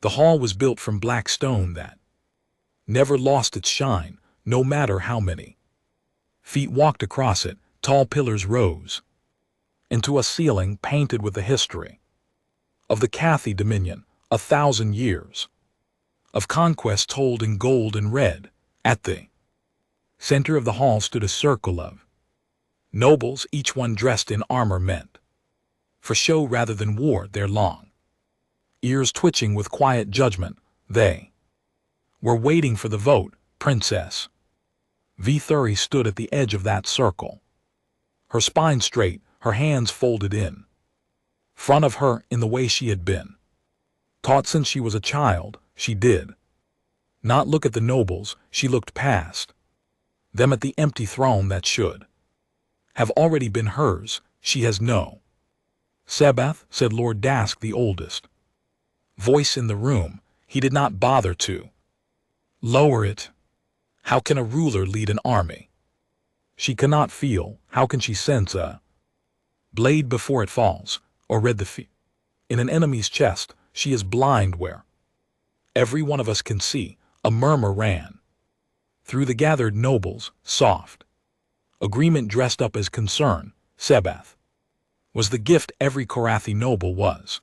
The hall was built from black stone that never lost its shine, no matter how many feet walked across it. Tall pillars rose into a ceiling painted with the history of the Cathy Dominion, 1,000 years of conquest told in gold and red. At the center of the hall stood a circle of nobles, each one dressed in armor meant for show rather than war, their long ears twitching with quiet judgment. They were waiting for the vote. Princess V30 stood at the edge of that circle, her spine straight, her hands folded in front of her in the way she had been taught since she was a child. She did not look at the nobles, she looked past them at the empty throne that should have already been hers. She has no Sebath, said Lord Dask, the oldest voice in the room. He did not bother to lower it. How can a ruler lead an army she cannot feel? How can she sense a blade before it falls, or read the feet in an enemy's chest? She is blind where every one of us can see. A murmur ran through the gathered nobles, soft agreement dressed up as concern. Sebath was the gift every Korathi noble was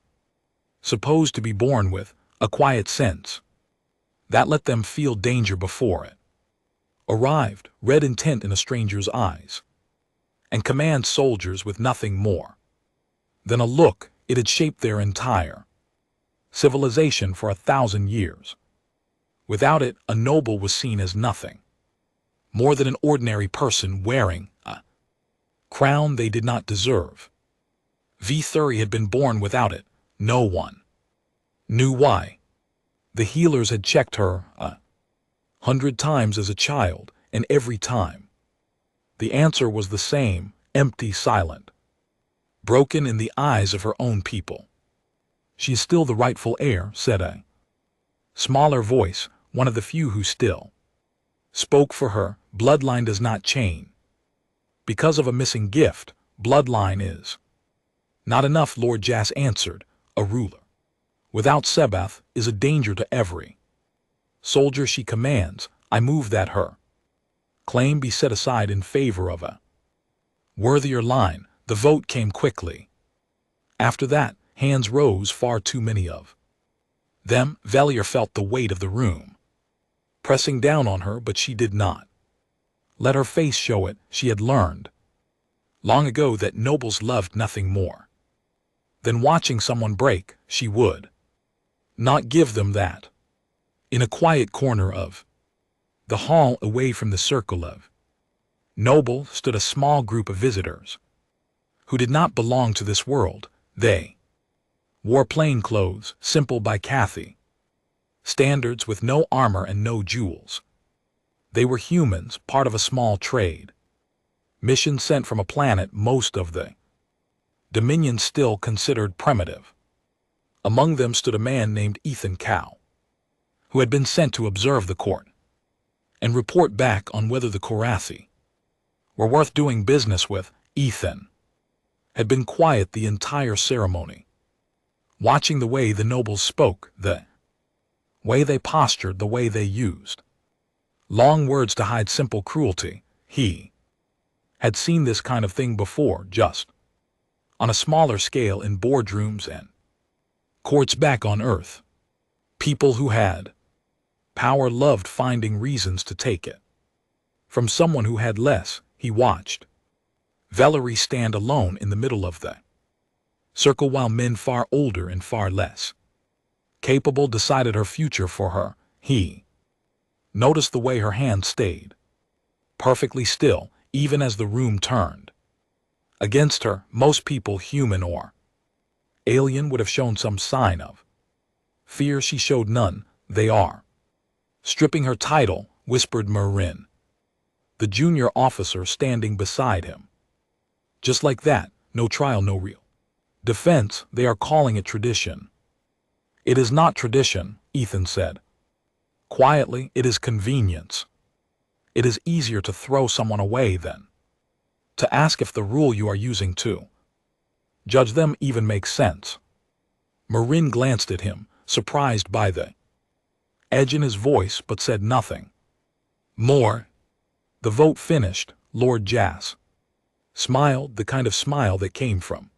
supposed to be born with, a quiet sense that let them feel danger before it arrived, red intent in a stranger's eyes, and command soldiers with nothing more than a look. It had shaped their entire civilization for 1,000 years. Without it, a noble was seen as nothing more than an ordinary person wearing a crown they did not deserve. V30 had been born without it. No one knew why. The healers had checked her 100 times as a child, and every time the answer was the same: empty, silent, broken in the eyes of her own people. She is still the rightful heir, said a smaller voice, one of the few who still spoke for her. Bloodline does not chain because of a missing gift. Bloodline is not enough, Lord Jas answered. A ruler without Sebath is a danger to every soldier she commands. I move that her claim be set aside in favor of a worthier line. The vote came quickly. After that, hands rose, far too many of them. Valier felt the weight of the room pressing down on her, but she did not let her face show it. She had learned long ago that nobles loved nothing more than watching someone break. She would not give them that. In a quiet corner of the hall, away from the circle of nobles, stood a small group of visitors who did not belong to this world. They wore plain clothes, simple by Cathy standards, with no armor and no jewels. They were humans, part of a small trade mission sent from a planet most of the Dominion still considered primitive. Among them stood a man named Ethan Cow, who had been sent to observe the court and report back on whether the Korathi were worth doing business with. Ethan had been quiet the entire ceremony, watching the way the nobles spoke, the way they postured, the way they used long words to hide simple cruelty. He had seen this kind of thing before, just on a smaller scale, in boardrooms and courts back on Earth. People who had power loved finding reasons to take it from someone who had less. He watched Valerie stand alone in the middle of the circle while men far older and far less capable decided her future for her. He noticed the way her hand stayed perfectly still, even as the room turned against her. Most people, human or alien, would have shown some sign of fear. She showed none. They are stripping her title, whispered Marin, the junior officer standing beside him. Just like that, no trial, no real defense. They are calling it tradition. It is not tradition, Ethan said quietly. It is convenience. It is easier to throw someone away than to ask if the rule you are using to judge them even makes sense. Marin glanced at him. surprised by the edge in his voice, but said nothing more. The vote finished. Lord Jas smiled, the kind of smile that came from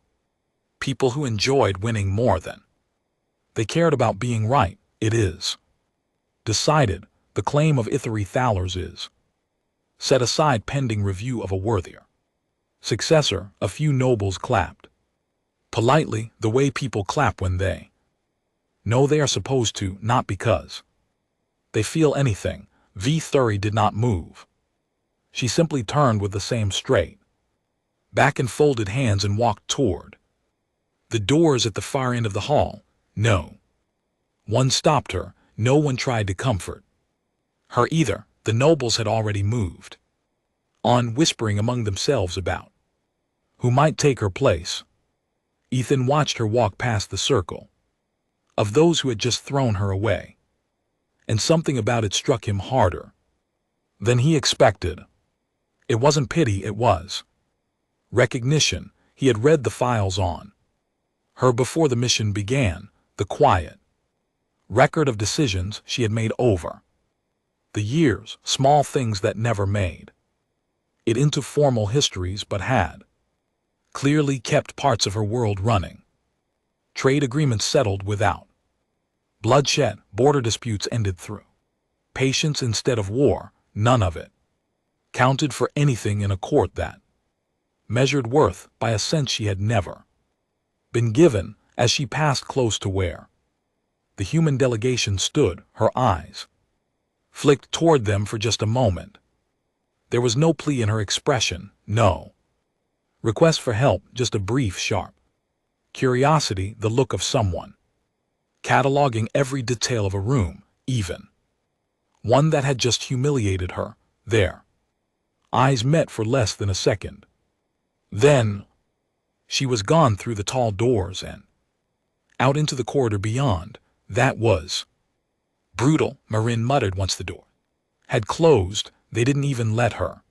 people who enjoyed winning more than they cared about being right. It is decided. The claim of Ithari Thalers is set aside pending review of a worthier successor. A few nobles clapped politely, the way people clap when they know they are supposed to, not because they feel anything. V. Thury did not move. She simply turned with the same straight back and folded hands and walked toward the doors at the far end of the hall. No one stopped her. No one tried to comfort her either. The nobles had already moved on, whispering among themselves about who might take her place. Ethan watched her walk past the circle of those who had just thrown her away, and something about it struck him harder than he expected. It wasn't pity, it was recognition. He had read the files on her before the mission began, the quiet record of decisions she had made over the years, small things that never made it into formal histories but had clearly kept parts of her world running. Trade agreements settled without bloodshed, border disputes ended through patience instead of war. None of it counted for anything in a court that measured worth by a sense she had never been given. As she passed close to where the human delegation stood, her eyes flicked toward them for just a moment. There was no plea in her expression, no request for help, just a brief, sharp curiosity, the look of someone cataloging every detail of a room, even one that had just humiliated her. Their eyes met for less than a second. Then she was gone through the tall doors and out into the corridor beyond. That was brutal, Marin muttered once the door had closed. They didn't even let her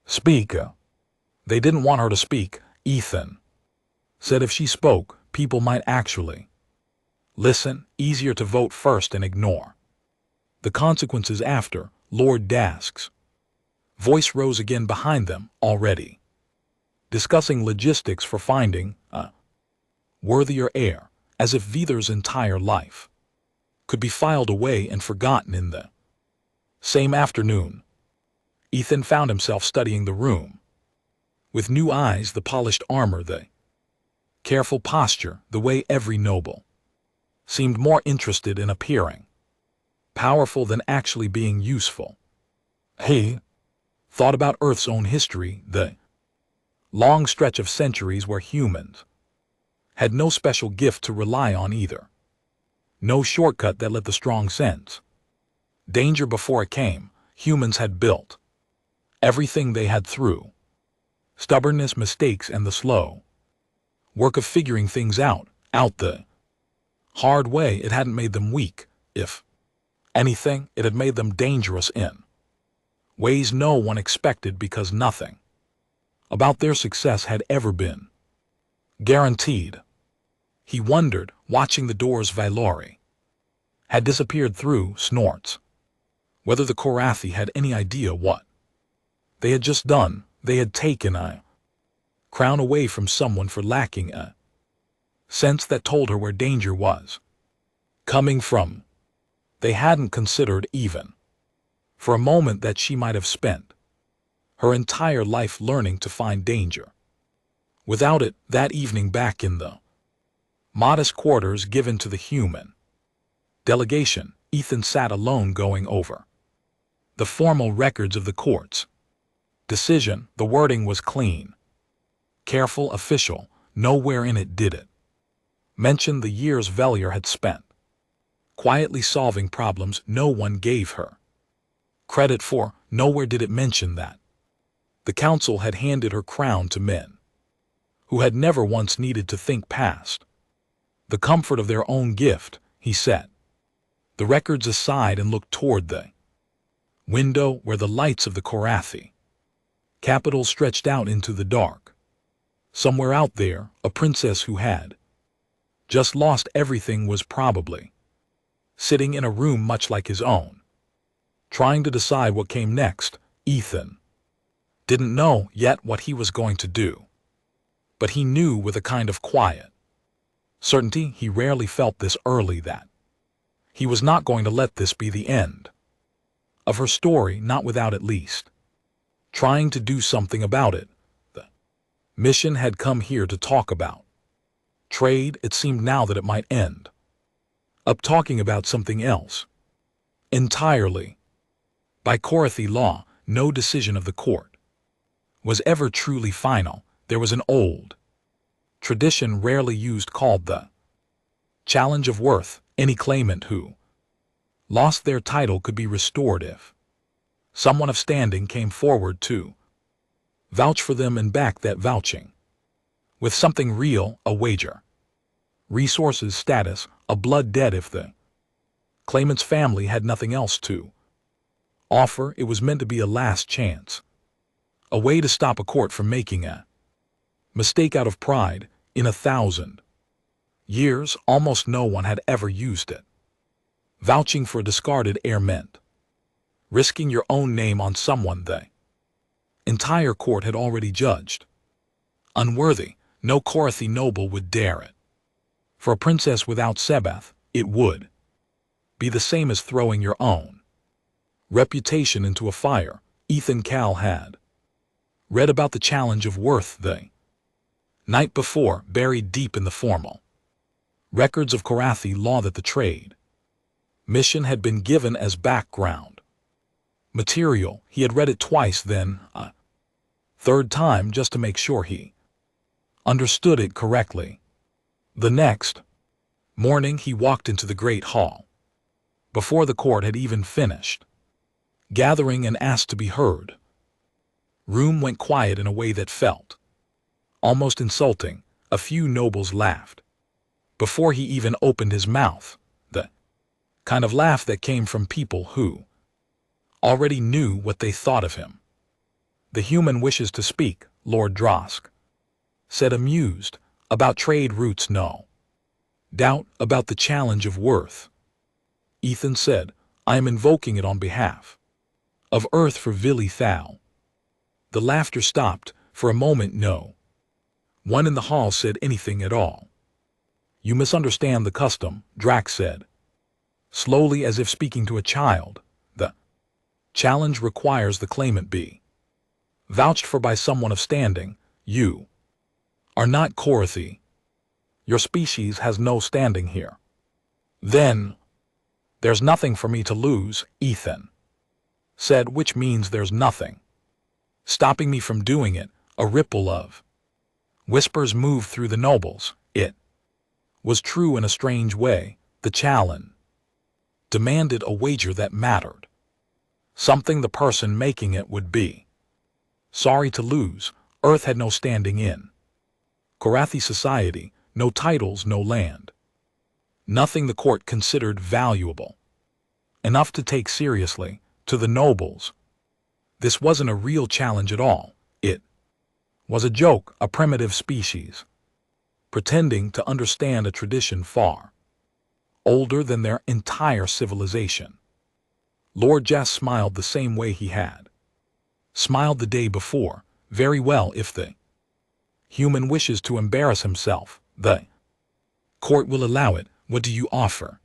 speak. They didn't want her to speak. Ethan said if she spoke, people might actually listen. Easier to vote first and ignore the consequences after. Lord Dask's voice rose again behind them, already discussing logistics for finding a worthier heir, as if Vither's entire life could be filed away and forgotten in the same afternoon. Ethan found himself studying the room with new eyes, the polished armor, the careful posture, the way every noble seemed more interested in appearing powerful than actually being useful. He thought about Earth's own history, the long stretch of centuries where humans had no special gift to rely on either. No shortcut that let the strong sense danger before it came. Humans had built everything they had through stubbornness, mistakes, and the slow work of figuring things out the hard way. It hadn't made them weak. If anything, it had made them dangerous in ways no one expected, because nothing about their success had ever been guaranteed. He wondered, watching the doors Valori had disappeared through, snorts, whether the Korathi had any idea what they had just done. They had taken a crown away from someone for lacking a sense that told her where danger was coming from. They hadn't considered even for a moment that she might have spent her entire life learning to find danger. Without it, that evening back in the modest quarters given to the human delegation, Ethan sat alone going over the formal records of the court's decision. The wording was clean, careful, official. Nowhere in it did it mention the years Velier had spent quietly solving problems no one gave her credit for. Nowhere did it mention that the council had handed her crown to men who had never once needed to think past the comfort of their own gift. He set the records aside and looked toward the window where the lights of the Korathi capital stretched out into the dark. Somewhere out there, a princess who had just lost everything was probably sitting in a room much like his own. Trying to decide what came next, Ethan didn't know yet what he was going to do. But he knew with a kind of quiet certainty he rarely felt this early that he was not going to let this be the end of her story, not without at least trying to do something about it. The mission had come here to talk about trade. It seemed now that it might end up talking about something else entirely. By Korathi law, no decision of the court was ever truly final. There was an old tradition rarely used called the challenge of worth. Any claimant who lost their title could be restored if someone of standing came forward to vouch for them and back that vouching with something real, a wager, resources, status, a blood debt. If the claimant's family had nothing else to offer, it was meant to be a last chance, a way to stop a court from making a mistake out of pride. In 1,000 years, almost no one had ever used it. Vouching for a discarded heir meant risking your own name on someone the entire court had already judged unworthy. No Korathi noble would dare it. For a princess without Sebath, it would be the same as throwing your own reputation into a fire. Ethan Cal had read about the challenge of worth the night before, buried deep in the formal records of Korathi law that the trade mission had been given as background material. He had read it twice, then a third time, just to make sure he understood it correctly. The next morning he walked into the great hall before the court had even finished gathering and asked to be heard. Room went quiet in a way that felt almost insulting. A few nobles laughed before he even opened his mouth, the kind of laugh that came from people who already knew what they thought of him. The human wishes to speak, Lord Drosk said, amused. About trade routes, no doubt. About the challenge of worth, Ethan said, I am invoking it on behalf of Earth for Vili Thal. The laughter stopped. For a moment no one in the hall said anything at all. You misunderstand the custom, Drax said, slowly as if speaking to a child. The challenge requires the claimant be vouched for by someone of standing. You are not Korathi. Your species has no standing here. Then there's nothing for me to lose, Ethan said, which means there's nothing stopping me from doing it. A ripple of whispers moved through the nobles. It was true in a strange way. The challenge demanded a wager that mattered, something the person making it would be sorry to lose. Earth had no standing in Korathi society, no titles, no land, nothing the court considered valuable enough to take seriously. To the nobles, this wasn't a real challenge at all. It was a joke, a primitive species pretending to understand a tradition far older than their entire civilization. Lord Jas smiled the same way he had smiled the day before. Very well, if the human wishes to embarrass himself, the court will allow it. What do you offer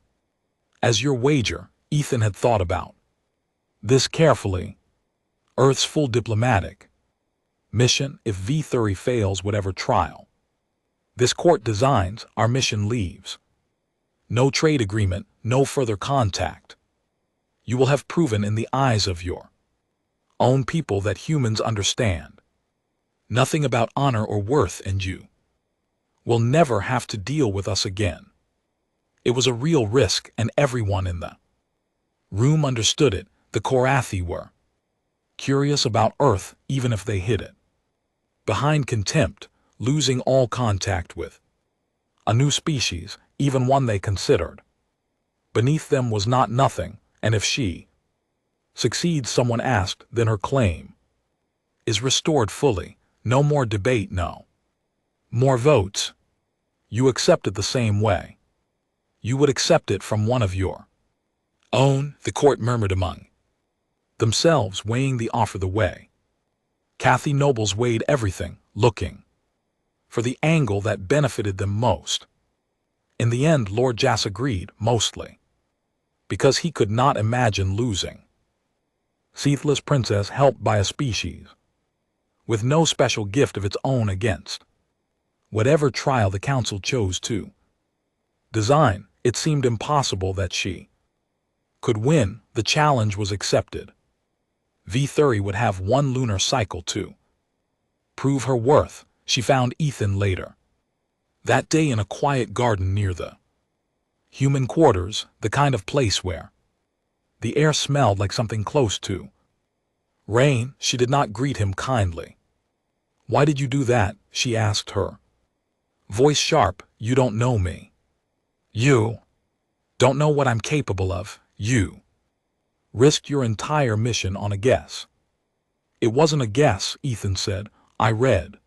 as your wager? Ethan had thought about this carefully. Earth's full diplomatic mission. If V30 fails whatever trial this court designs, our mission leaves. No trade agreement, no further contact. You will have proven in the eyes of your own people that humans understand nothing about honor or worth, and you will never have to deal with us again. It was a real risk, and everyone in the room understood it. The Korathi were curious about Earth, even if they hid it behind contempt, losing all contact with a new species, even one they considered beneath them, was not nothing. And if she succeeds, someone asked, then her claim is restored fully. No more debate, no more votes. You accept it the same way you would accept it from one of your Own, the court murmured among themselves, weighing the offer the way. Kathy Nobles weighed everything, looking for the angle that benefited them most. In the end, Lord Jas agreed, mostly because he could not imagine losing. Seathless princess helped by a species with no special gift of its own against whatever trial the council chose to design. It seemed impossible that she could win. The challenge was accepted. V30 would have one lunar cycle to prove her worth. She found Ethan later that day in a quiet garden near the human quarters, the kind of place where the air smelled like something close to rain. She did not greet him kindly. Why did you do that? She asked, her voice sharp. You don't know me. You don't know what I'm capable of. You risked your entire mission on a guess. It wasn't a guess, Ethan said. I read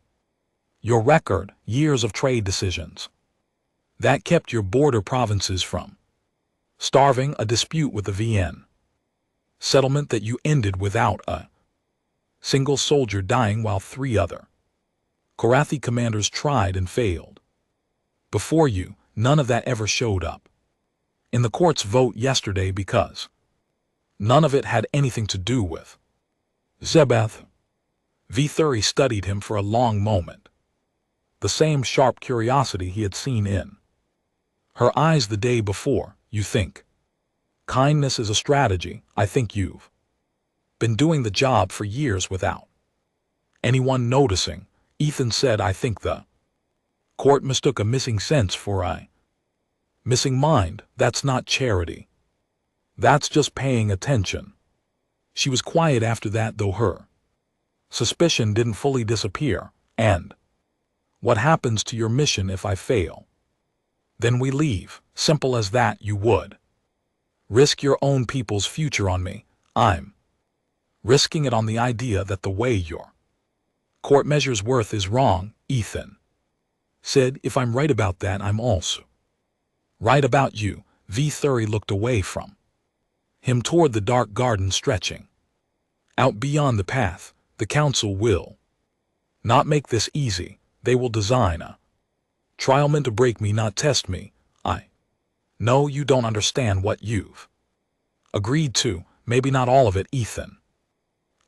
your record, years of trade decisions that kept your border provinces from starving, a dispute with the VN settlement that you ended without a single soldier dying while 3 other Korathi commanders tried and failed. Before you, none of that ever showed up in the court's vote yesterday because none of it had anything to do with Zebeth. V30 studied him for a long moment. The same sharp curiosity he had seen in her eyes the day before. You think kindness is a strategy. I think you've been doing the job for years without anyone noticing. Ethan said, I think the court mistook a missing sense for a missing mind. That's not charity. That's just paying attention. She was quiet after that, though her suspicion didn't fully disappear. And what happens to your mission if I fail? Then we leave. Simple as that. You would risk your own people's future on me. I'm risking it on the idea that the way your court measures worth is wrong, Ethan said. If I'm right about that, I'm also right about you. V30 looked away from him toward the dark garden stretching out beyond the path. The council will not make this easy. They will design a trial meant to break me, not test me. I know you don't understand what you've agreed to. Maybe not all of it, Ethan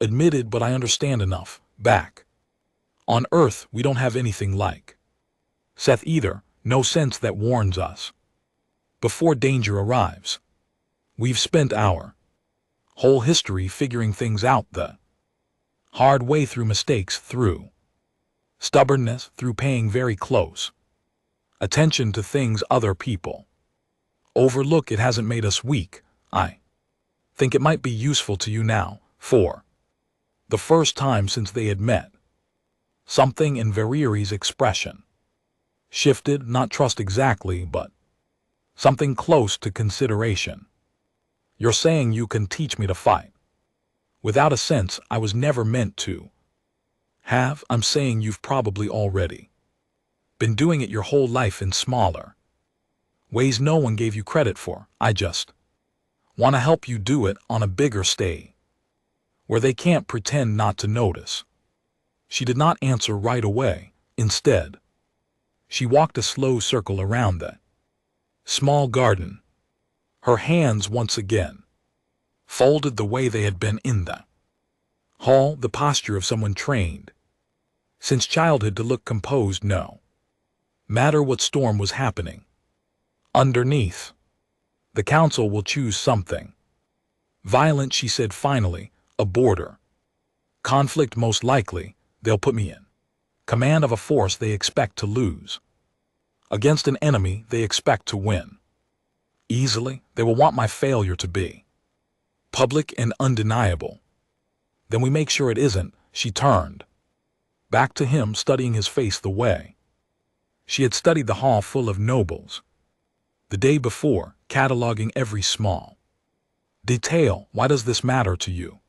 admitted, but I understand enough. Back on Earth, we don't have anything like Seth either. No sense that warns us before danger arrives. We've spent our whole history figuring things out the hard way, through mistakes, through stubbornness, through paying very close attention to things other people overlook. It hasn't made us weak. I think it might be useful to you now. For the first time since they had met, something in Veriri's expression shifted. Not trust exactly, but something close to consideration. You're saying you can teach me to fight without a sense I was never meant to have? I'm saying you've probably already been doing it your whole life in smaller ways no one gave you credit for. I just want to help you do it on a bigger stage where they can't pretend not to notice. She did not answer right away. Instead, she walked a slow circle around the small garden, her hands once again folded the way they had been in the hall, the posture of someone trained since childhood to look composed no matter what storm was happening underneath. The council will choose something violent, she said finally. A border conflict, most likely. They'll put me in command of a force they expect to lose against an enemy they expect to win easily. They will want my failure to be public and undeniable. Then we make sure it isn't. She turned back to him, studying his face the way she had studied the hall full of nobles the day before, cataloging every small detail. Why does this matter to you?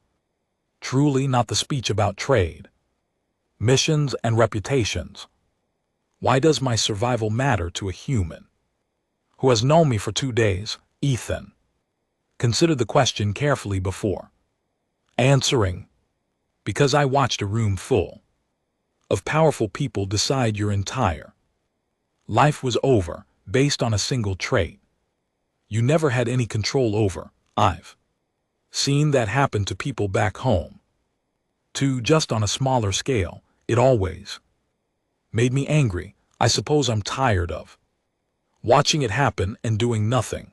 Truly not the speech about trade, missions, and reputations. Why does my survival matter to a human who has known me for 2 days? Ethan Consider the question carefully before answering, because I watched a room full of powerful people decide your entire life was over based on a single trait you never had any control over. I've seen that happen to people back home, too, just on a smaller scale. It always made me angry. I suppose I'm tired of watching it happen and doing nothing.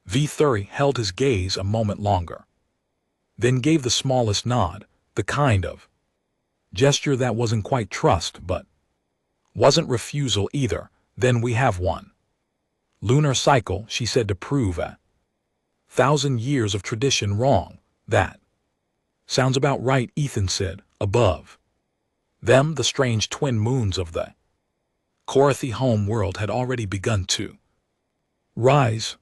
V30 held his gaze a moment longer, then gave the smallest nod, the kind of gesture that wasn't quite trust but wasn't refusal either. Then we have one lunar cycle, she said, to prove 1,000 years of tradition wrong. That sounds about right, Ethan said. Above them, the strange twin moons of the Korathi home world had already begun to rise,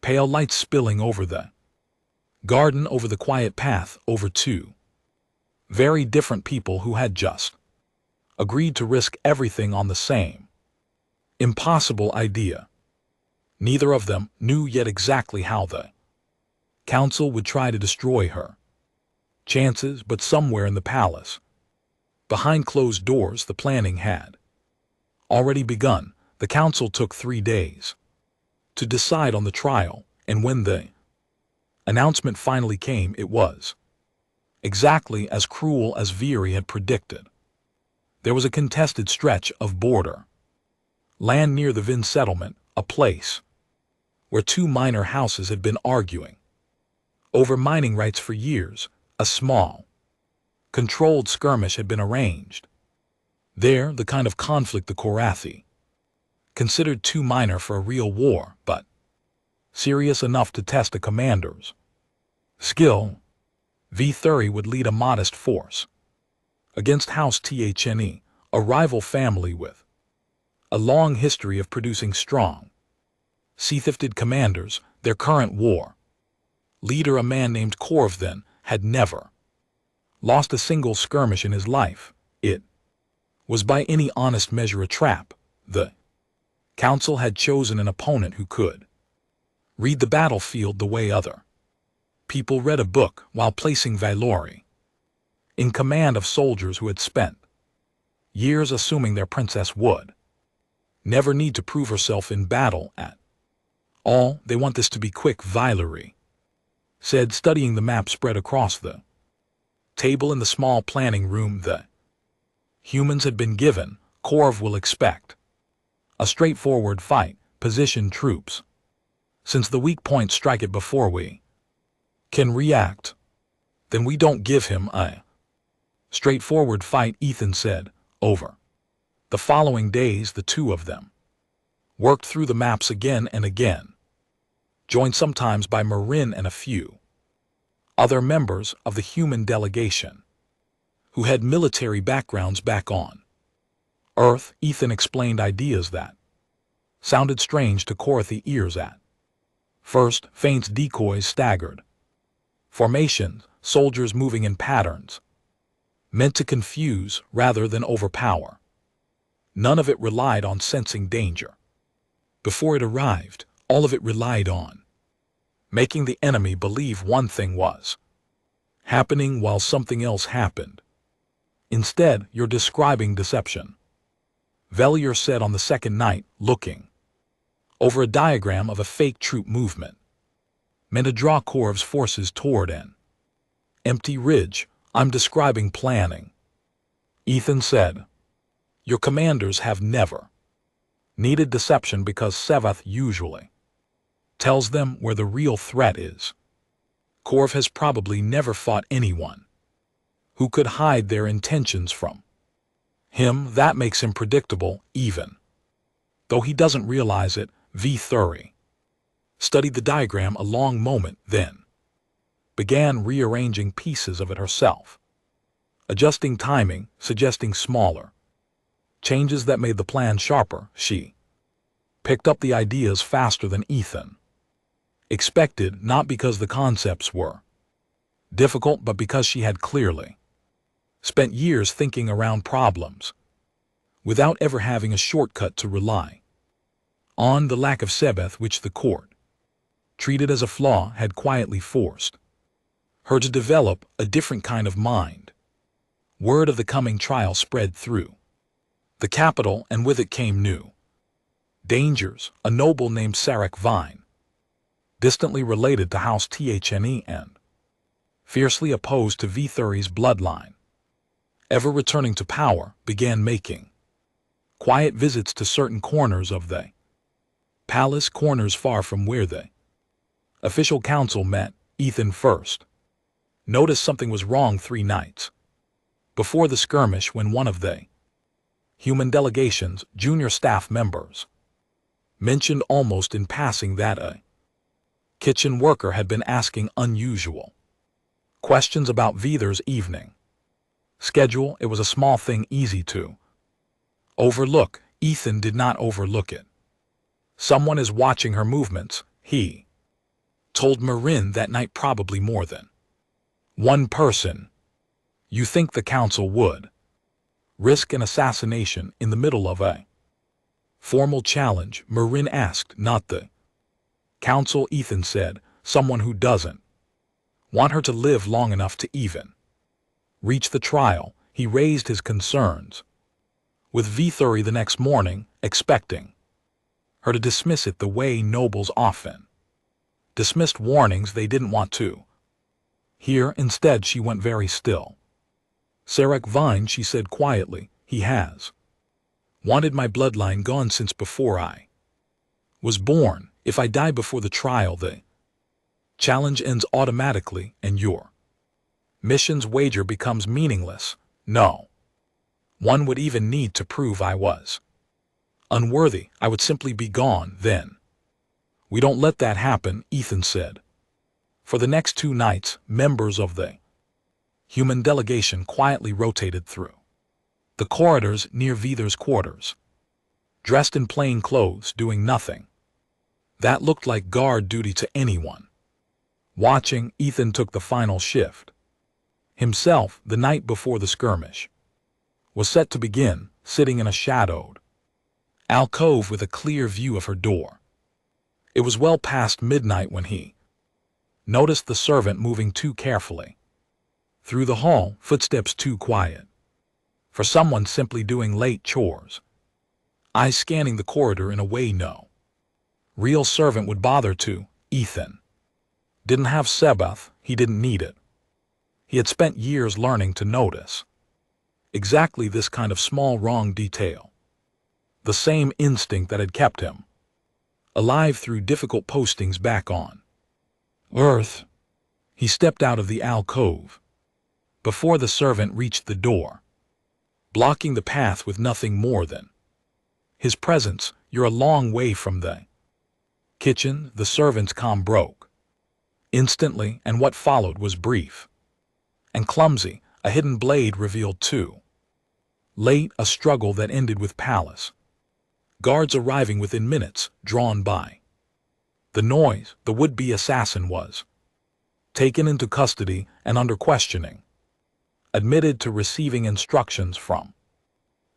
pale lights spilling over the garden, over the quiet path, over two very different people who had just agreed to risk everything on the same impossible idea. Neither of them knew yet exactly how the council would try to destroy her chances, but somewhere in the palace, behind closed doors, the planning had already begun. The council took 3 days to decide on the trial, and when the announcement finally came, it was exactly as cruel as Veery had predicted. There was a contested stretch of border land near the Vin settlement, a place where 2 minor houses had been arguing over mining rights for years. A small, controlled skirmish had been arranged there, the kind of conflict the Korathi considered too minor for a real war, but serious enough to test a commander's skill. V30 would lead a modest force against House Thne, a rival family with a long history of producing strong, sea-thifted commanders. Their current war leader, a man named Corvden, had never lost a single skirmish in his life. It was by any honest measure a trap. The council had chosen an opponent who could read the battlefield the way other people read a book, while placing Valori in command of soldiers who had spent years assuming their princess would never need to prove herself in battle at all. They want this to be quick, Valori said, studying the map spread across the table in the small planning room. The humans had been given, Korv will expect a straightforward fight. Position troops, since the weak point, strike it before we can react. Then we don't give him a straightforward fight, Ethan said. Over the following days, the two of them worked through the maps again and again, joined sometimes by Marin and a few other members of the human delegation who had military backgrounds back on Earth. Ethan explained ideas that sounded strange to Korathi ears at first. Feints, decoys, staggered formations, soldiers moving in patterns meant to confuse rather than overpower. None of it relied on sensing danger before it arrived. All of it relied on making the enemy believe one thing was happening while something else happened. Instead, you're describing deception, Velier said on the second night, looking over a diagram of a fake troop movement meant to draw Korv's forces toward an empty ridge. I'm describing planning, Ethan said. Your commanders have never needed deception because Sevath usually tells them where the real threat is. Korv has probably never fought anyone who could hide their intentions from him. That makes him predictable, even though he doesn't realize it. V30 studied the diagram a long moment, then began rearranging pieces of it herself, adjusting timing, suggesting smaller changes that made the plan sharper. She picked up the ideas faster than Ethan expected, not because the concepts were difficult, but because she had clearly spent years thinking around problems without ever having a shortcut to rely on. The lack of Sebeth, which the court treated as a flaw, had quietly forced her to develop a different kind of mind. Word of the coming trial spread through the capital, and with it came new dangers. A noble named SciFiStories, distantly related to House THNE and fiercely opposed to Vithuri's bloodline, ever returning to power, began making quiet visits to certain corners of the palace, corners far from where the official council met. Ethan first noticed something was wrong 3 nights before the skirmish, when one of the human delegation's junior staff members mentioned almost in passing that a kitchen worker had been asking unusual questions about Vithur's evening schedule. It was a small thing, easy to overlook. Ethan did not overlook it. Someone is watching her movements, he told Marin that night. Probably more than one person. You think the council would risk an assassination in the middle of a formal challenge? Marin asked. Not the council, Ethan said. Someone who doesn't want her to live long enough to even reach the trial. He raised his concerns with Vithuri the next morning, expecting her to dismiss it the way nobles often dismissed warnings they didn't want to hear. Instead, she went very still. SciFiStories, she said quietly, he has wanted my bloodline gone since before I was born. If I die before the trial, the challenge ends automatically, and your mission's wager becomes meaningless. No one would even need to prove I was unworthy. I would simply be gone then. We don't let that happen, Ethan said. For the next 2 nights, members of the human delegation quietly rotated through the corridors near Vithur's quarters, dressed in plain clothes, doing nothing that looked like guard duty to anyone watching. Ethan took the final shift himself the night before the skirmish was set to begin, sitting in a shadowed alcove with a clear view of her door. It was well past midnight when he noticed the servant moving too carefully through the hall, footsteps too quiet for someone simply doing late chores, eyes scanning the corridor in a way no real servant would bother to. Ethan didn't have Sebath, he didn't need it. He had spent years learning to notice exactly this kind of small wrong detail, the same instinct that had kept him alive through difficult postings back on Earth. He stepped out of the alcove before the servant reached the door, blocking the path with nothing more than his presence. You're a long way from the kitchen. The servant's calm broke instantly, and what followed was brief and clumsy. A hidden blade revealed too late, a struggle that ended with palace guards arriving within minutes, drawn by the noise. The would-be assassin was taken into custody and under questioning admitted to receiving instructions from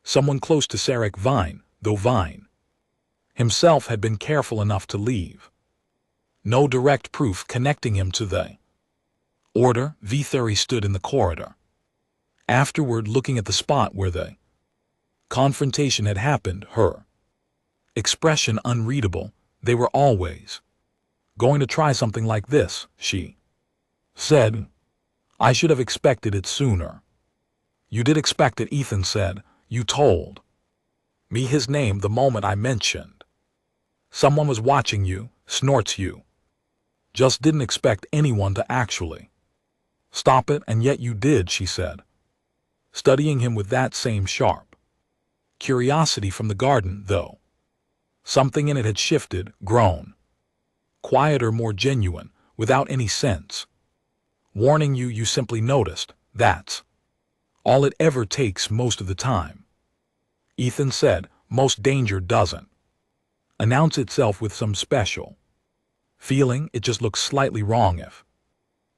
someone close to SciFiStories, though Vine himself had been careful enough to leave no direct proof connecting him to the order. Vithuri stood in the corridor afterward, looking at the spot where the confrontation had happened, her expression unreadable. They were always going to try something like this, she said. I should have expected it sooner. You did expect it, Ethan said. You told me his name the moment I mentioned someone was watching you. Snorts. You just didn't expect anyone to actually stop it, and yet you did, she said, studying him with that same sharp curiosity. From the garden, though, something in it had shifted, grown quieter, more genuine, without any sense warning you. You simply noticed. That's all it ever takes most of the time, Ethan said. Most danger doesn't announce itself with some special feeling. It just looks slightly wrong if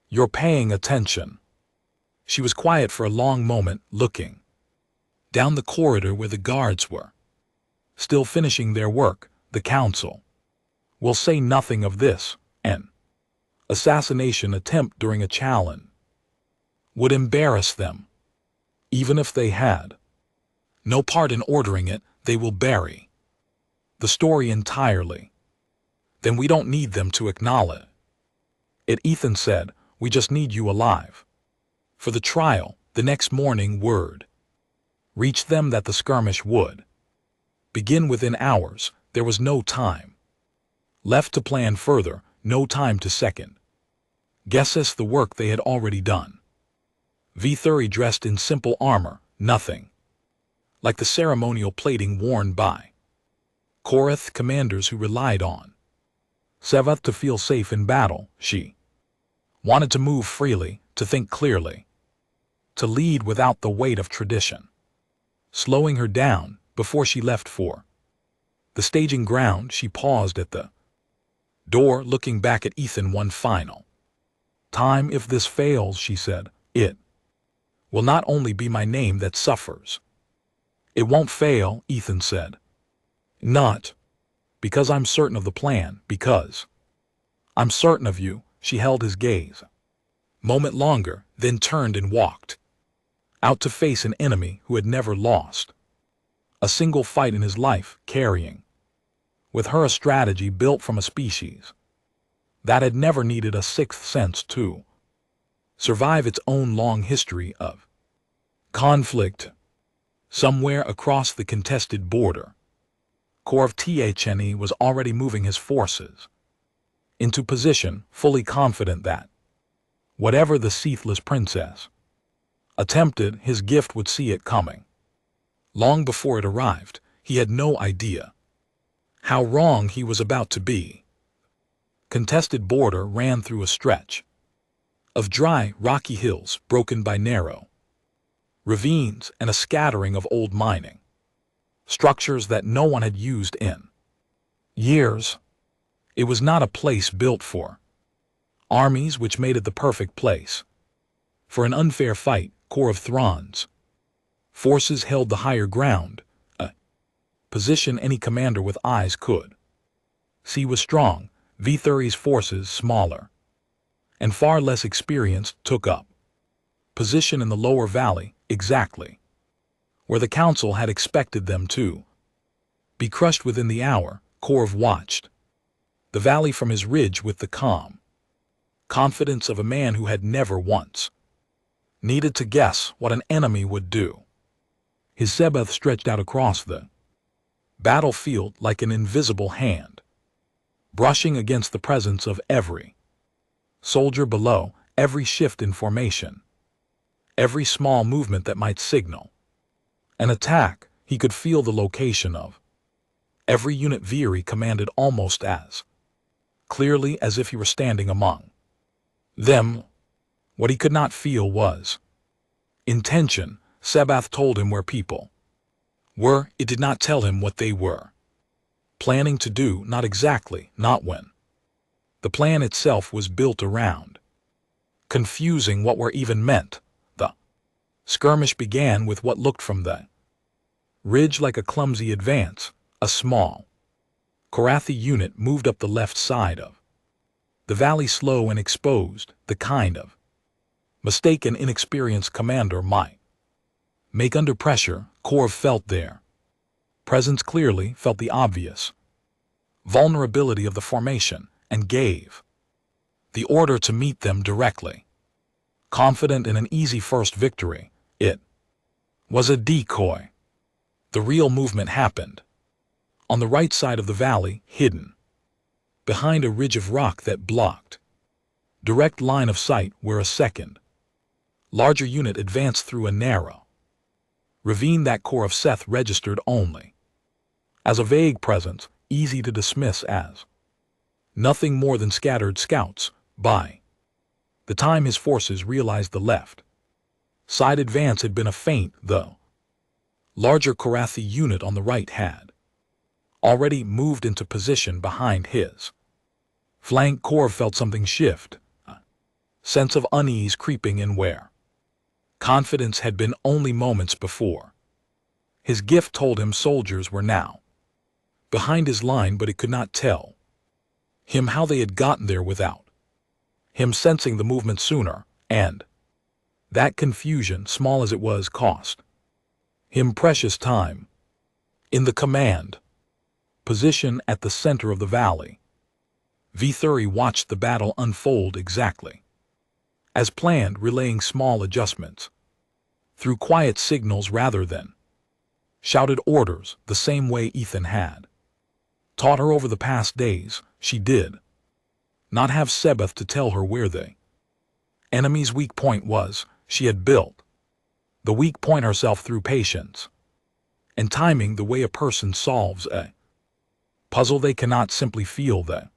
you're paying attention. She was quiet for a long moment, looking down the corridor where the guards were still finishing their work. The council will say nothing of this, and assassination attempt during a challenge would embarrass them, even if they had no part in ordering it. They will bury the story entirely. Then we don't need them to acknowledge it, Ethan said. We just need you alive for the trial. The next morning, word reached them that the skirmish would begin within hours. There was no time left to plan further, no time to second guess the work they had already done. V-30 dressed in simple armor, nothing like the ceremonial plating worn by Korath commanders who relied on Sevath to feel safe in battle. She wanted to move freely, to think clearly, to lead without the weight of tradition slowing her down. Before she left for the staging ground, she paused at the door, looking back at Ethan one final time. If this fails, she said, it will not only be my name that suffers. It won't fail, Ethan said. Not because I'm certain of the plan, because I'm certain of you. She held his gaze a moment longer, then turned and walked out to face an enemy who had never lost a single fight in his life, carrying with her a strategy built from a species that had never needed a sixth sense to survive its own long history of conflict. Somewhere across the contested border, Korv Thne was already moving his forces into position, fully confident that whatever the Seathless princess attempted, his gift would see it coming. Long before it arrived, he had no idea how wrong he was about to be. Contested border ran through a stretch of dry, rocky hills broken by narrow ravines and a scattering of old mining structures that no one had used in years. It was not a place built for armies, which made it the perfect place for an unfair fight. Korv Thrawn's forces held the higher ground, a position any commander with eyes could see was strong. V-30's forces, smaller and far less experienced, took up position in the lower valley, exactly where the council had expected them to be crushed within the hour. Korv watched the valley from his ridge with the calm confidence of a man who had never once needed to guess what an enemy would do. His Sebath stretched out across the battlefield like an invisible hand, brushing against the presence of every soldier below, every shift in formation, every small movement that might signal an attack. He could feel the location of every unit Veery commanded almost as clearly as if he were standing among them. What he could not feel was intention. Sebath told him where people were. It did not tell him what they were planning to do, not exactly, not when. The plan itself was built around confusing what were even meant. The skirmish began with what looked from the ridge like a clumsy advance. A small Korathi unit moved up the left side of the valley, slow and exposed, the kind of mistake an inexperienced commander might make under pressure. Korv felt their presence clearly, felt the obvious vulnerability of the formation, and gave the order to meet them directly. Confident in an easy first victory, it was a decoy. The real movement happened on the right side of the valley, hidden behind a ridge of rock that blocked direct line of sight, where a second larger unit advanced through a narrow ravine that Korv Seth registered only as a vague presence, easy to dismiss as nothing more than scattered scouts. By the time his forces realized the left side advance had been a feint, the larger Korathi unit on the right had already moved into position behind his flank. Korv felt something shift, a sense of unease creeping in where confidence had been only moments before. His gift told him soldiers were now behind his line, but it could not tell him how they had gotten there without him sensing the movement sooner, and that confusion, small as it was, cost him precious time. In the command position at the center of the valley, V-30 watched the battle unfold exactly as planned, relaying small adjustments through quiet signals rather than shouted orders, the same way Ethan had taught her over the past days. She did not have Sebeth to tell her where the enemy's weak point was. She had built the weak point herself through patience and timing, the way a person solves a puzzle they cannot simply feel the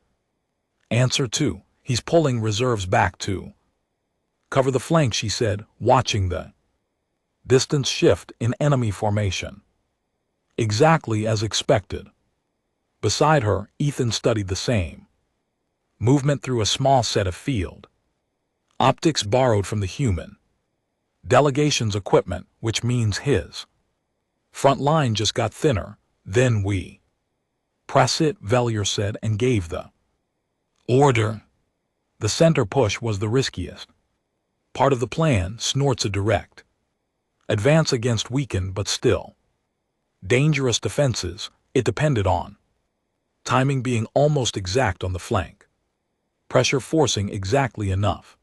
answer to. He's pulling reserves back to cover the flank, she said, watching the distance shift in enemy formation. Exactly as expected. Beside her, Ethan studied the same movement through a small set of field optics borrowed from the human delegation's equipment, which means his front line just got thinner. Then we press it, Velier said, and gave the order. The center push was the riskiest part of the plan. Snorts a direct advance against weakened but still dangerous defenses. It depended on timing being almost exact on the flank, pressure forcing exactly enough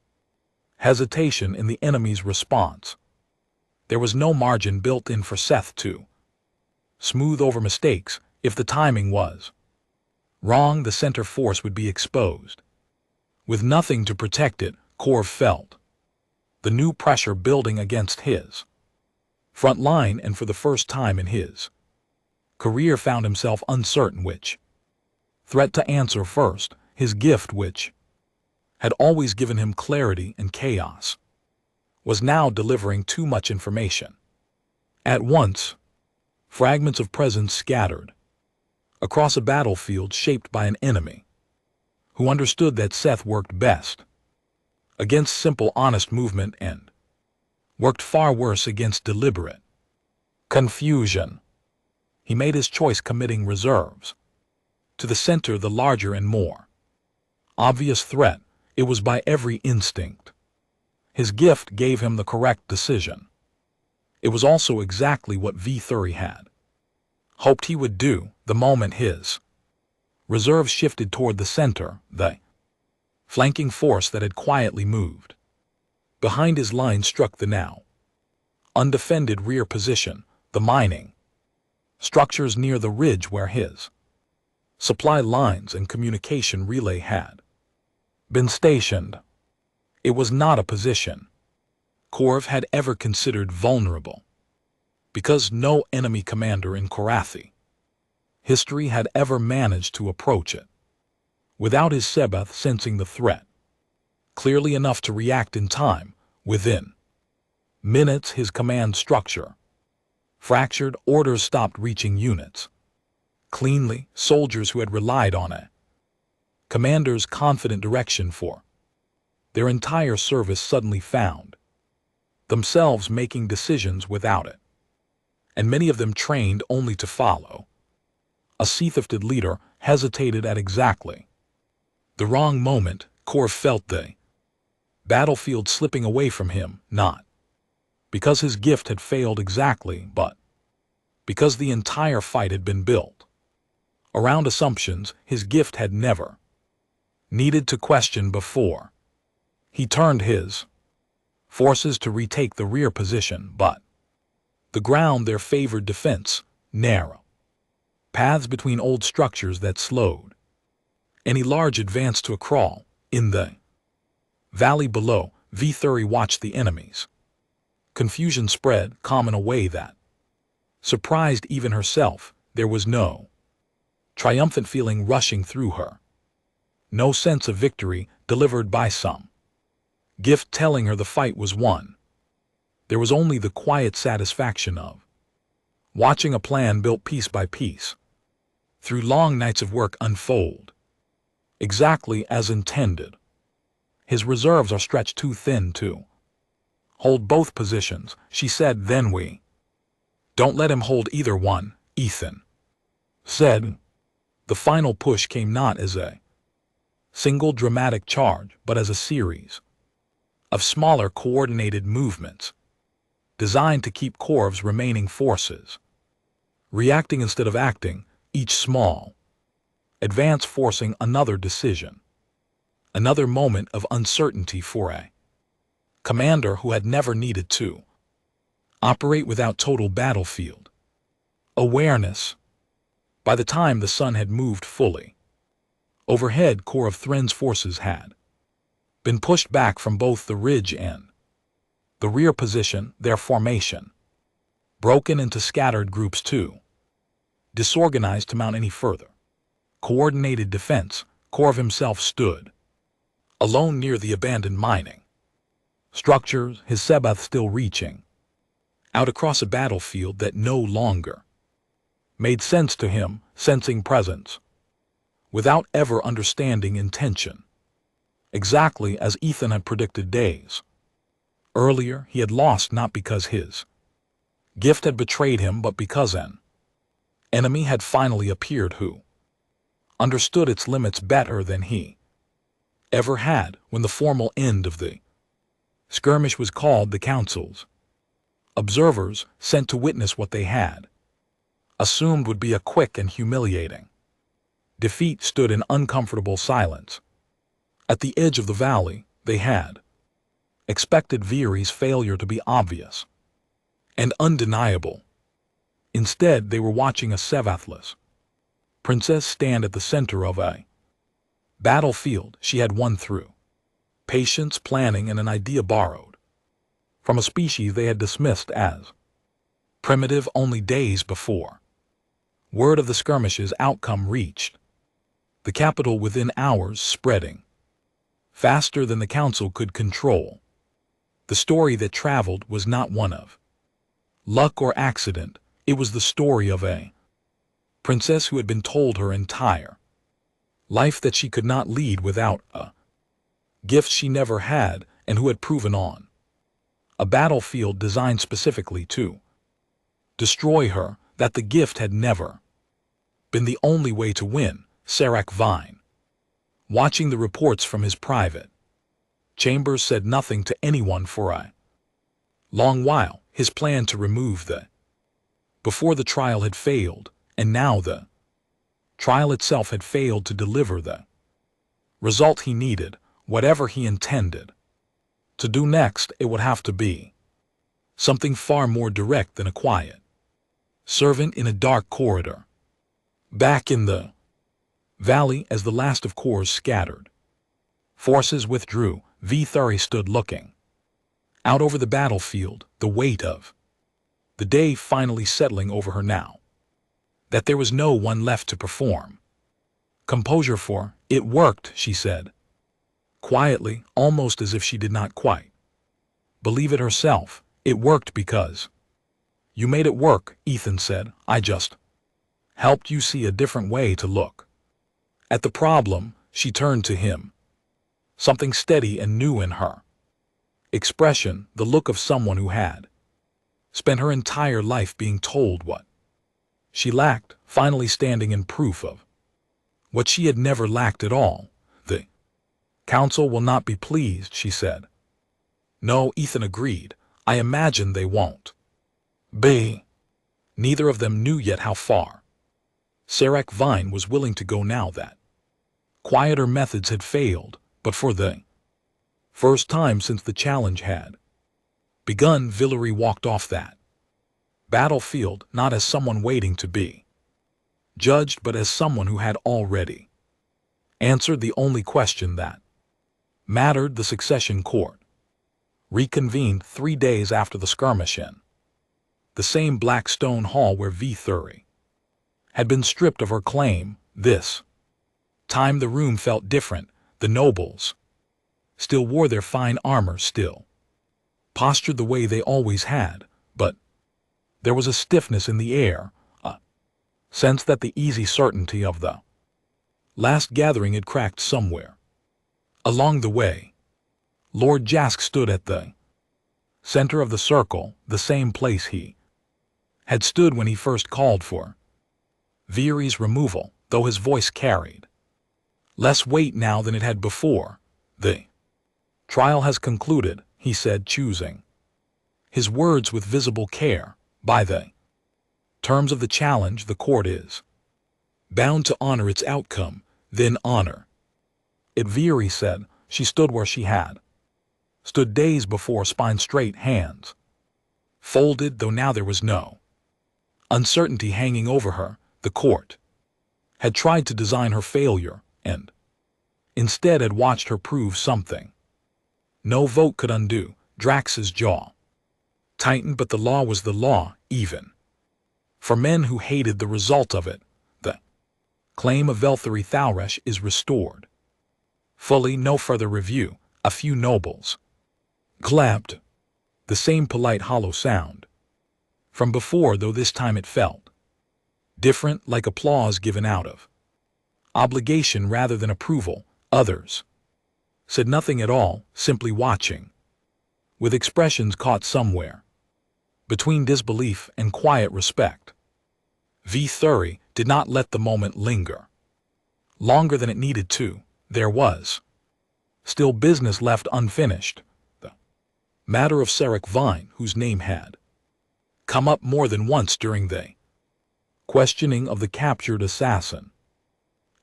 hesitation in the enemy's response. There was no margin built in for Seth to smooth over mistakes. If the timing was wrong, the center force would be exposed. With nothing to protect it, Korv felt the new pressure building against his front line, and for the first time in his career found himself uncertain which threat to answer first. His gift, which had always given him clarity and chaos, was now delivering too much information at once. Fragments of presence scattered across a battlefield shaped by an enemy who understood that Seth worked best against simple, honest movement and worked far worse against deliberate confusion. He made his choice, committing reserves to the center, the larger and more obvious threat. It was by every instinct. His gift gave him the correct decision. It was also exactly what V-30 had hoped he would do. The moment his reserves shifted toward the center, the flanking force that had quietly moved behind his line struck the now undefended rear position, the mining structures near the ridge where his supply lines and communication relay had been stationed. It was not a position Korv had ever considered vulnerable, because no enemy commander in Korathi history had ever managed to approach it without his Sebeth sensing the threat clearly enough to react in time. Within minutes, his command structure fractured. Orders stopped reaching units cleanly. Soldiers who had relied on a commander's confident direction for their entire service suddenly found themselves making decisions without it, and many of them trained only to follow a Sethifted leader, hesitated at exactly the wrong moment. Korv felt the battlefield slipping away from him, not because his gift had failed exactly, but because the entire fight had been built around assumptions his gift had never needed to question before. He turned his forces to retake the rear position, but the ground there favored defense, narrow paths between old structures that slowed any large advance to a crawl. In the valley below, V-30 watched the enemies confusion spread, calm in a way that surprised even herself. There was no triumphant feeling rushing through her, no sense of victory delivered by some gift telling her the fight was won. There was only the quiet satisfaction of watching a plan built piece by piece through long nights of work unfold exactly as intended. His reserves are stretched too thin to hold both positions, she said. Then we don't let him hold either one, Ethan said. The final push came not as a single dramatic charge, but as a series of smaller coordinated movements designed to keep Korv's remaining forces reacting instead of acting, each small advance forcing another decision, another moment of uncertainty for a commander who had never needed to operate without total battlefield awareness. By the time the sun had moved fully overhead, Korv Thren's forces had been pushed back from both the ridge and the rear position, their formation broken into scattered groups too disorganized to mount any further coordinated defense. Korv himself stood alone near the abandoned mining structures, his Sebath still reaching out across a battlefield that no longer made sense to him, sensing presence without ever understanding intention. Exactly as Ethan had predicted days earlier, he had lost not because his gift had betrayed him, but because an enemy had finally appeared who understood its limits better than he ever had. When the formal end of the skirmish was called, the council's observers sent to witness what they had assumed would be a quick and humiliating defeat stood in uncomfortable silence. At the edge of the valley, they had expected Viri's failure to be obvious and undeniable. Instead, they were watching a Sevathless princess stand at the center of a battlefield she had won through patience, planning, and an idea borrowed from a species they had dismissed as primitive only days before word of the skirmish's outcome reached the capital within hours, spreading faster than the council could control. The story that traveled was not one of luck or accident. It was the story of a princess who had been told her entire life that she could not lead without a gift she never had, and who had proven on a battlefield designed specifically to destroy her that the gift had never been the only way to win. Sarak Vine, watching the reports from his private chambers, said nothing to anyone for a long while. His plan to remove the before the trial had failed, and now the trial itself had failed to deliver the result he needed. Whatever he intended to do next, it would have to be something far more direct than a quiet servant in a dark corridor. Back in the valley, as the last of Korv's scattered forces withdrew, Vithari stood looking out over the battlefield, the weight of the day finally settling over her now that there was no one left to perform composure for. It worked, she said quietly, almost as if she did not quite believe it herself. It worked because you made it work, Ethan said. I just helped you see a different way to look at the problem. She turned to him, something steady and new in her expression, the look of someone who had spent her entire life being told what she lacked, finally standing in proof of what she had never lacked at all. The council will not be pleased, she said. No, Ethan agreed. I imagine they won't be. Neither of them knew yet how far Sarak Vine was willing to go now that quieter methods had failed, but for the first time since the challenge had begun, Villery walked off that battlefield not as someone waiting to be judged, but as someone who had already answered the only question that mattered. The succession court reconvened 3 days after the skirmish in the same black stone hall where Vithuri had been stripped of her claim. This time the room felt different. The nobles still wore their fine armor, still postured the way they always had, but there was a stiffness in the air, a sense that the easy certainty of the last gathering had cracked somewhere along the way. Lord Jask stood at the center of the circle, the same place he had stood when he first called for Viri's removal, though his voice carried Less weight now than it had before. The trial has concluded, he said, choosing his words with visible care. By the terms of the challenge, the court is bound to honor its outcome, then honor it. Veery said. She stood where she had stood days before, spine straight, hands folded, though now there was no uncertainty hanging over her. The court had tried to design her failure, and instead had watched her prove something no vote could undo. Drax's jaw tightened, but the law was the law, even for men who hated the result of it. The claim of Velthari Thalresh is restored fully, no further review. A few nobles clapped, the same polite hollow sound from before, though this time it felt different, like applause given out of obligation rather than approval. Others said nothing at all, simply watching, with expressions caught somewhere between disbelief and quiet respect. Velthari did not let the moment linger longer than it needed to. There was still business left unfinished. The matter of Sarek Vine, whose name had come up more than once during the questioning of the captured assassin.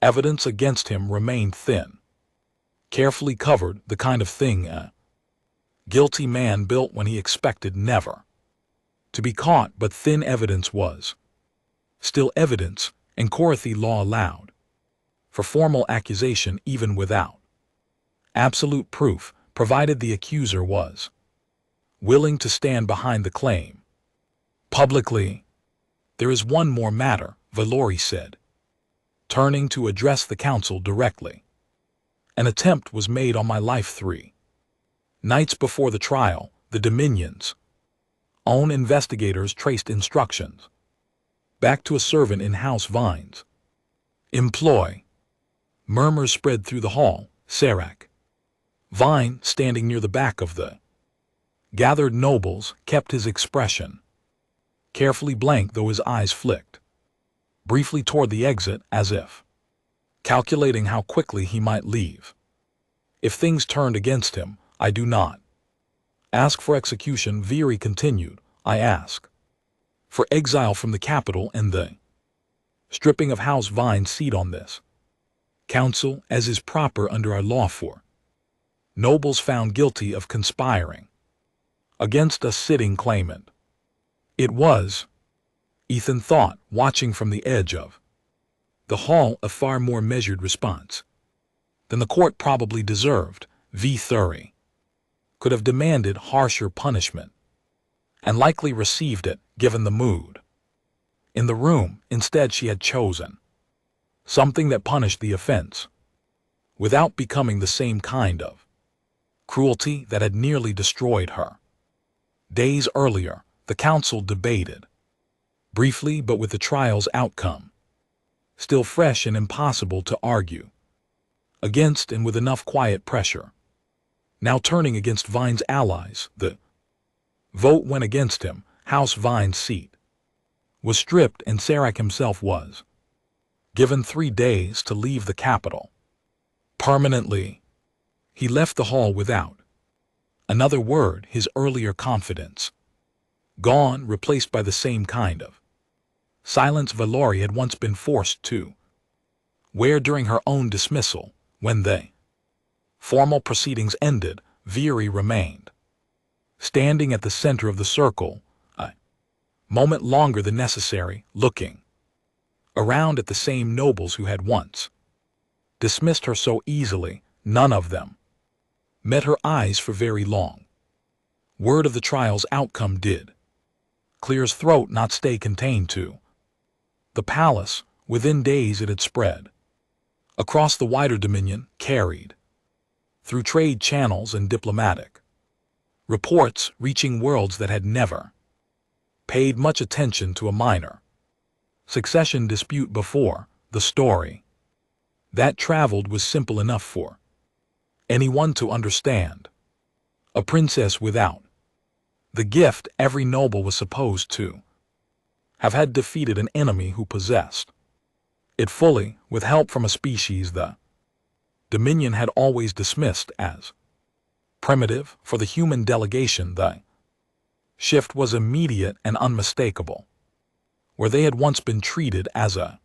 Evidence against him remained thin, carefully covered, the kind of thing a guilty man built when he expected never to be caught. But thin evidence was still evidence, and Korathi law allowed for formal accusation even without absolute proof, provided the accuser was willing to stand behind the claim publicly. There is one more matter, Valori said, turning to address the council directly. An attempt was made on my life 3 nights before the trial. The Dominion's own investigators traced instructions back to a servant in House Vine's employ. Murmurs spread through the hall. Sarek Vine, standing near the back of the gathered nobles, kept his expression carefully blank, though his eyes flicked briefly toward the exit, as if calculating how quickly he might leave. If things turned against him, I do not ask for execution, Veery continued. I ask for exile from the capital and the stripping of House Vine's seat on this council, as is proper under our law for nobles found guilty of conspiring against a sitting claimant. It was, Ethan thought, watching from the edge of the hall, a far more measured response than the court probably deserved. Velthari could have demanded harsher punishment, and likely received it, given the mood in the room. Instead, she had chosen something that punished the offense without becoming the same kind of cruelty that had nearly destroyed her. Days earlier, the council debated briefly, but with the trial's outcome still fresh and impossible to argue against, and with enough quiet pressure now turning against Vine's allies, the vote went against him. House Vine's seat was stripped, and Sarek himself was given 3 days to leave the capital permanently. He left the hall without another word, his earlier confidence gone, replaced by the same kind of silence Valori had once been forced to wear during her own dismissal. When the formal proceedings ended, Veery remained standing at the center of the circle, a moment longer than necessary, looking around at the same nobles who had once dismissed her so easily. None of them met her eyes for very long. Word of the trial's outcome did clear his throat, not stay contained to the palace. Within days it had spread across the wider dominion, carried through trade channels and diplomatic reports, reaching worlds that had never paid much attention to a minor succession dispute before. The story that traveled was simple enough for anyone to understand. A princess without the gift every noble was supposed to have had defeated an enemy who possessed it fully, with help from a species the Dominion had always dismissed as primitive. For the human delegation, the shift was immediate and unmistakable. Where they had once been treated as a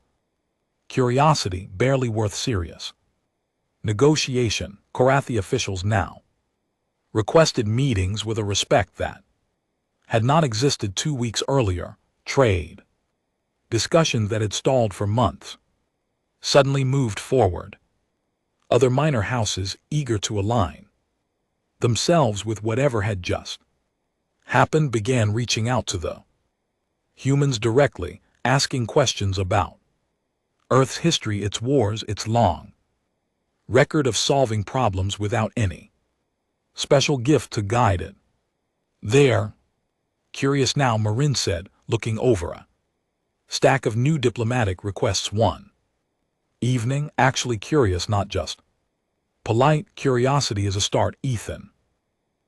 curiosity barely worth serious negotiation, Korathi officials now requested meetings with a respect that had not existed 2 weeks earlier. Trade discussions that had stalled for months suddenly moved forward. Other minor houses, eager to align themselves with whatever had just happened, began reaching out to the humans directly, asking questions about Earth's history, its wars, its long record of solving problems without any special gift to guide it. They're curious now, Marin said, looking over a stack of new diplomatic requests one evening. Actually curious, not just polite. Curiosity is a start, Ethan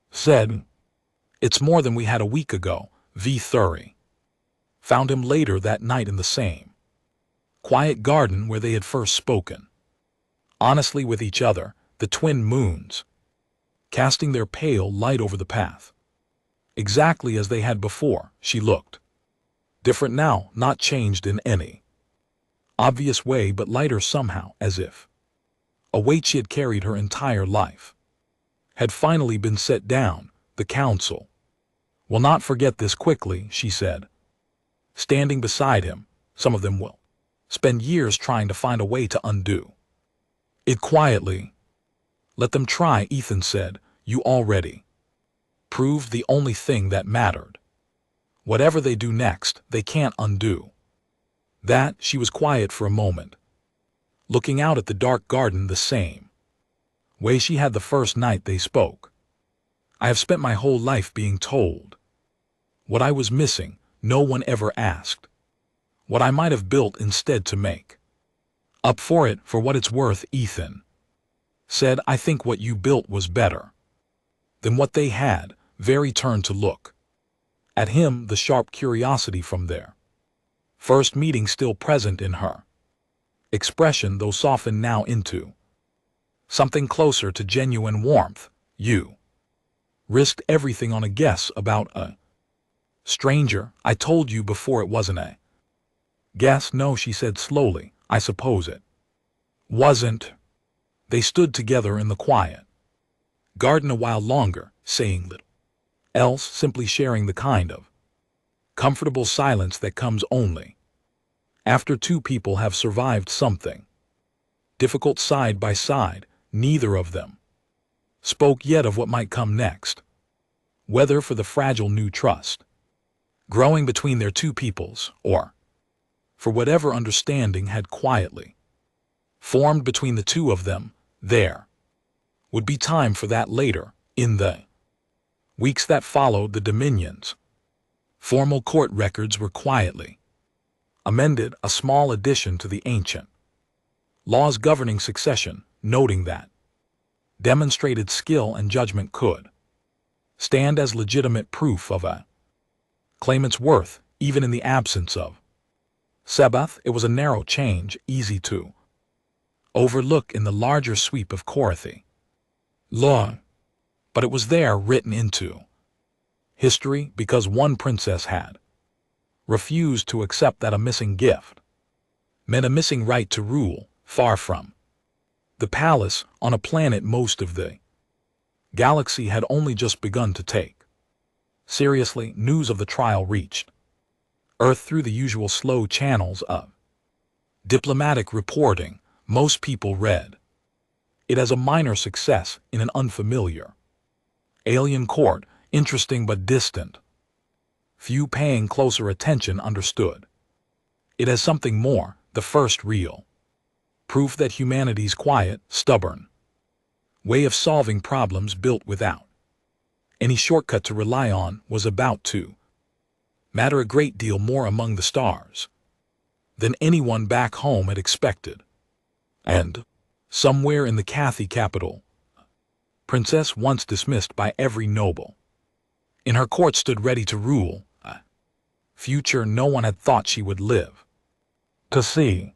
said. It's more than we had a week ago. V. Thury found him later that night in the same quiet garden where they had first spoken honestly with each other, the twin moons casting their pale light over the path. Exactly as they had before. She looked different now, not changed in any obvious way, but lighter somehow, as if a weight she had carried her entire life had finally been set down. The council will not forget this quickly, she said, standing beside him. Some of them will spend years trying to find a way to undo it quietly. Let them try, Ethan said. You already proved the only thing that mattered. Whatever they do next, they can't undo that. She was quiet for a moment, looking out at the dark garden the same way she had the first night they spoke. I have spent my whole life being told what I was missing. No one ever asked what I might have built instead to make up for it. For what it's worth, Ethan said, I think what you built was better than what they had. Very turned to look at him, the sharp curiosity from their first meeting still present in her expression, though softened now into something closer to genuine warmth. You risked everything on a guess about a stranger. I told you before it wasn't a guess. No, she said slowly. I suppose it wasn't. They stood together in the quiet garden a while longer, saying little else, simply sharing the kind of comfortable silence that comes only after two people have survived something difficult side by side. Neither of them spoke yet of what might come next, whether for the fragile new trust growing between their two peoples, or for whatever understanding had quietly formed between the two of them. There would be time for that later. In the weeks that followed, the Dominion's formal court records were quietly amended, a small addition to the ancient laws governing succession, noting that demonstrated skill and judgment could stand as legitimate proof of a claimant's worth, even in the absence of Sebath. It was a narrow change, easy to overlook in the larger sweep of Korathi law, but it was there, written into history, because one princess had refused to accept that a missing gift meant a missing right to rule, far from the palace, on a planet most of the galaxy had only just begun to take seriously. News of the trial reached Earth through the usual slow channels of diplomatic reporting. Most people read it as a minor success in an unfamiliar alien court, interesting but distant. Few paying closer attention understood it as something more, the first real proof that humanity's quiet, stubborn way of solving problems built without any shortcut to rely on was about to matter a great deal more among the stars than anyone back home had expected. And somewhere in the Cathy capital, princess once dismissed by every noble in her court stood ready to rule a future no one had thought she would live to see.